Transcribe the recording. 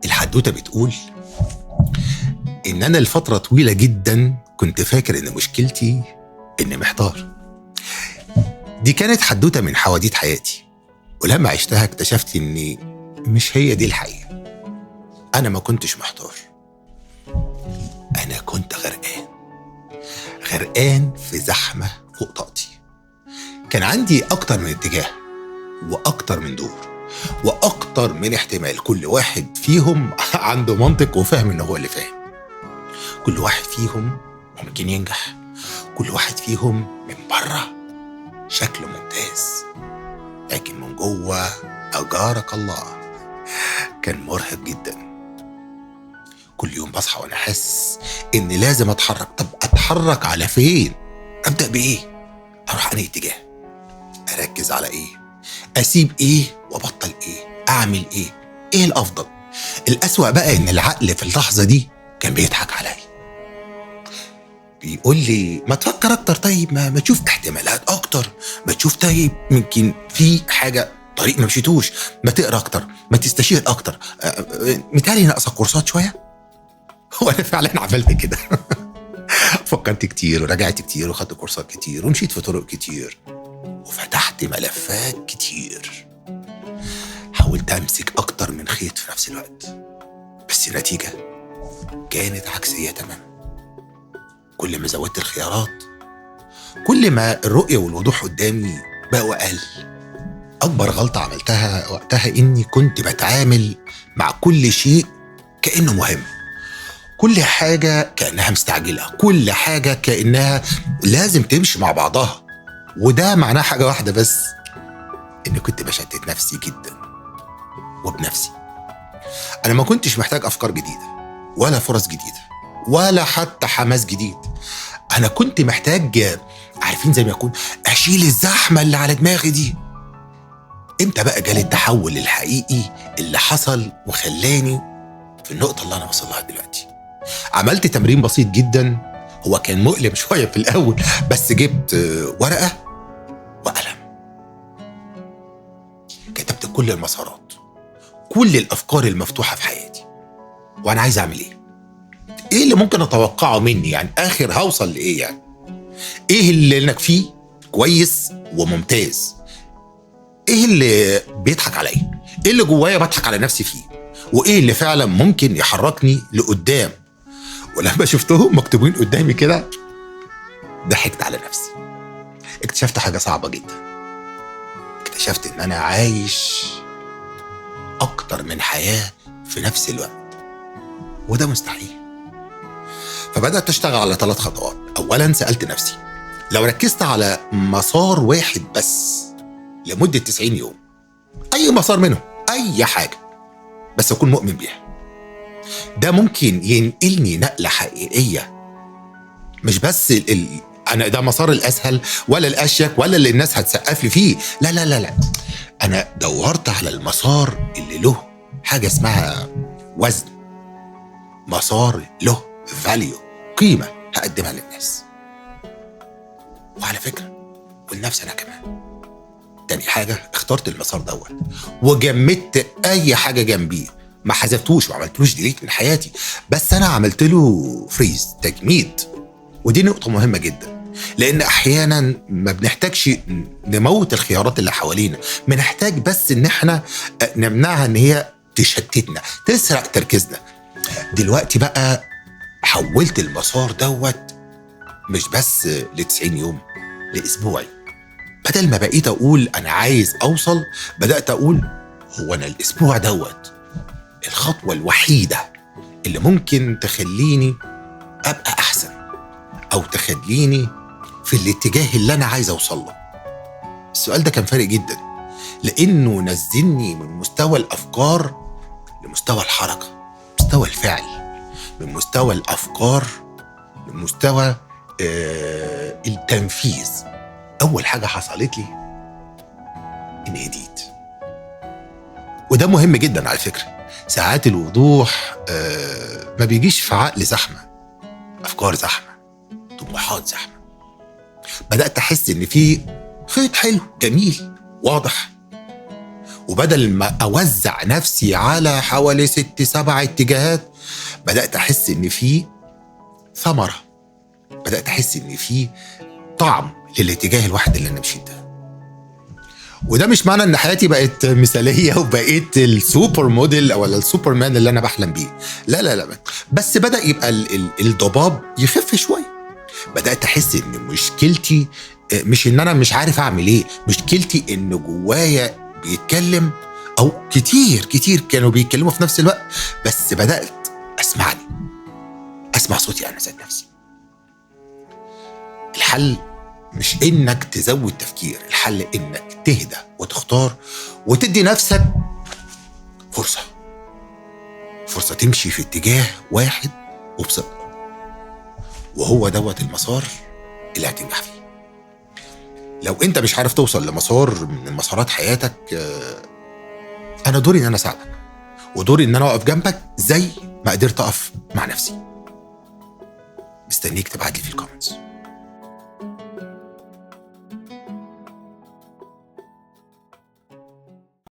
الحدوتة بتقول إن أنا لفترة طويلة جدا كنت فاكر إن مشكلتي إني محتار. دي كانت حدوتة من حواديت حياتي، ولما عشتها اكتشفت إني مش هي دي الحقيقة. أنا ما كنتش محتار، أنا كنت غرقان في زحمة فوق طاقتي. كان عندي أكتر من اتجاه وأكتر من دور وأكتر من احتمال، كل واحد فيهم عنده منطق وفهم إنه هو اللي فاهم. كل واحد فيهم ممكن ينجح، كل واحد فيهم من بره شكله ممتاز، لكن من جوه أجارك الله كان مرهق جدا. كل يوم بصحى وأنا حاسس إني لازم أتحرك. طب أتحرك على فين؟ أبدأ بإيه؟ أروح أنهي اتجاه؟ أركز على إيه؟ أسيب إيه وأبطل إيه؟ أعمل إيه؟ إيه الأفضل؟ الأسوأ بقى إن العقل في اللحظة دي كان بيضحك عليا، بيقول لي ما تفكر أكتر. طيب ما تشوف احتمالات أكتر، ما تشوف طيب ممكن في حاجة طريق ما مشيتوش، ما تقرأ أكتر، ما تستشير أكتر، متهيألي ناقصك كورسات شوية. وأنا فعلا عملت كده. فكرت كتير وراجعت كتير وخدت كورسات كتير ومشيت في طرق كتير وفتحت ملفات كتير. حاولت أمسك أكتر من خيط في نفس الوقت، بس النتيجة كانت عكسية تماما. كل ما زودت الخيارات كل ما الرؤية والوضوح قدامي بقوا أقل. أكبر غلطة عملتها وقتها إني كنت بتعامل مع كل شيء كأنه مهم، كل حاجة كأنها مستعجلة، كل حاجة كأنها لازم تمشي مع بعضها. وده معناه حاجة واحدة بس، إني كنت بشتت نفسي جدا وبنفسي. أنا ما كنتش محتاج أفكار جديدة ولا فرص جديدة ولا حتى حماس جديد. أنا كنت محتاج، عارفين زي ما يكون، أشيل الزحمة اللي على دماغي دي. إمتى بقى جالي التحول الحقيقي اللي حصل وخلاني في النقطة اللي أنا وصلها دلوقتي؟ عملت تمرين بسيط جدا، هو كان مؤلم شوية في الأول، بس جبت ورقة وقلم، كتبت كل المسارات، كل الأفكار المفتوحة في حياتي، وأنا عايز أعمل إيه اللي ممكن أتوقعه مني، يعني آخر هوصل لإيه، يعني إيه اللي أنا فيه كويس وممتاز، إيه اللي بيضحك عليا، إيه اللي جوايا بضحك على نفسي فيه، وإيه اللي فعلا ممكن يحركني لقدام. ولما شفتهم مكتوبين قدامي كده ضحكت على نفسي. اكتشفت حاجة صعبة جدا، اكتشفت ان انا عايش اكتر من حياة في نفس الوقت، وده مستحيل. فبدأت اشتغل على 3 خطوات. اولا سألت نفسي لو ركزت على مسار واحد بس لمدة 90 يوم، اي مسار منهم، اي حاجة، بس اكون مؤمن بيها، ده ممكن ينقلني نقلة حقيقية. مش بس انا ده مسار الاسهل ولا الاشيك ولا اللي الناس هتسقف لي فيه، لا لا لا لا، انا دورت على المسار اللي له حاجة اسمها وزن، مسار له فاليو، قيمة هقدمها للناس، وعلى فكرة والنفس انا كمان. تاني حاجة اخترت المسار دوت وجمدت اي حاجة جنبيه، ما حذفتوش وعملتلوش ديليت من حياتي، بس انا عملت له فريز، تجميد. ودي نقطة مهمة جدا، لان احيانا ما بنحتاجش نموت الخيارات اللي حوالينا، بنحتاج بس ان احنا نمنعها ان هي تشتتنا، تسرق تركيزنا. دلوقتي بقى حولت المسار دوت مش بس ل90 يوم، لاسبوعي. بدل ما بقيت اقول انا عايز اوصل، بدأت اقول هو انا الاسبوع دوت الخطوة الوحيدة اللي ممكن تخليني ابقى احسن، او تخليني في الاتجاه اللي انا عايز اوصل له. السؤال ده كان فارق جدا، لانه نزلني من مستوى الافكار لمستوى الحركة، مستوى الفعل، من مستوى الافكار لمستوى التنفيذ. اول حاجة حصلت لي اني هديت، وده مهم جدا على فكرة. ساعات الوضوح ما بيجيش في عقل زحمة، افكار زحمة، طموحات زحمة. بدأت احس ان في خيط حلو جميل واضح، وبدل ما اوزع نفسي على حوالي 6-7 اتجاهات، بدات احس ان في ثمره، بدات احس ان في طعم للاتجاه الواحد اللي انا مشيت ده. وده مش معنى ان حياتي بقت مثاليه وبقيت السوبر موديل او السوبرمان اللي انا بحلم بيه، لا لا لا، بس بدا يبقى الضباب يخف شويه. بدات احس ان مشكلتي مش ان انا مش عارف اعمل ايه، مشكلتي ان جوايا بيتكلم، او كتير كتير كانوا بيتكلموا في نفس الوقت، بس بدات اسمعني، اسمع صوتي انا ذات نفسي. الحل مش انك تزود تفكير، الحل انك تهدى وتختار وتدي نفسك فرصة تمشي في اتجاه واحد وبصدق، وهو دوت المسار اللي هتنجح فيه. لو انت مش عارف توصل لمسار من مسارات حياتك، انا دوري ان انا اساعدك، ودوري ان انا اقف جنبك زي ما قدرت اقف مع نفسي. مستنيك تبعت لي في الكومنتس.